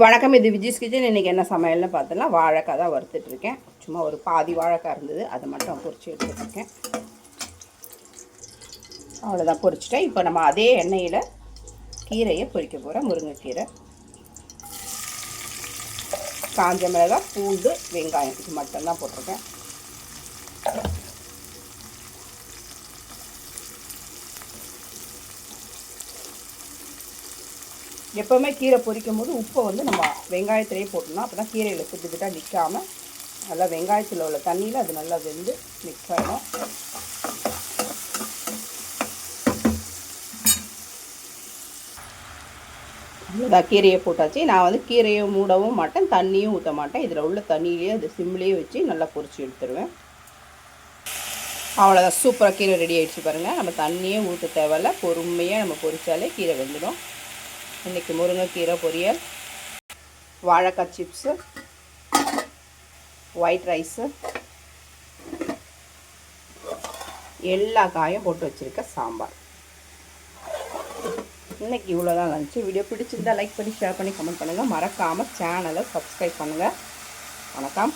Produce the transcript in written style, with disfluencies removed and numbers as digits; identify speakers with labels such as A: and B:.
A: வணக்கம், இது விஜய்ஸ் கிச்சன். இன்றைக்கி என்ன சமையல்னு பார்த்தோன்னா வாழைக்காய் தான் வறுத்துட்ருக்கேன். சும்மா ஒரு பாதி வாழைக்காய் இருந்தது, அதை மட்டும் பொரிச்சு எடுத்துட்ருக்கேன். அவ்வளோதான், பொரிச்சிட்டேன். இப்போ நம்ம அதே எண்ணெயில் கீரையை பொரிக்க போகிறோம். முருங்கைக்கீரை, காஞ்ச மிளகாய், பூண்டு, வெங்காயம் இது மட்டும்தான் போட்டிருக்கேன். எப்போவுமே கீரை பொரிக்கும் போது உப்பை நம்ம வெங்காயத்திலேயே போட்டோம்னா அப்போ தான் கீரையில் திட்டுக்கிட்டால் நிற்காமல் நல்லா வெங்காயத்தில் உள்ள தண்ணியில் அது நல்லா வெந்து மிக்ஸ் ஆகிடும். அவ்வளோதான், கீரையை போட்டாச்சு. நான் கீரையை மூடவும் மாட்டேன், தண்ணியும் ஊற்ற மாட்டேன். இதில் உள்ள தண்ணியிலேயே அது சிம்லேயே வச்சு நல்லா பொரிச்சு எடுத்துருவேன். அவ்வளோதான், சூப்பராக கீரை ரெடி ஆகிடுச்சு பாருங்கள். நம்ம தண்ணியே ஊற்ற தேவையில்ல, பொறுமையாக நம்ம பொரித்தாலே கீரை வெந்துடும். இன்றைக்கி முருங்கைக்கீரை பொரியல், வாழைக்காய் சிப்ஸு, ஒயிட் ரைஸு, எல்லா காயும் போட்டு வச்சுருக்க சாம்பார். இன்றைக்கி இவ்வளோதான் லஞ்ச்சு. வீடியோ பிடிச்சிருந்தால் லைக் பண்ணி ஷேர் பண்ணி கமெண்ட் பண்ணுங்கள். மறக்காமல் சேனலை சப்ஸ்கிரைப் பண்ணுங்கள். வணக்கம்.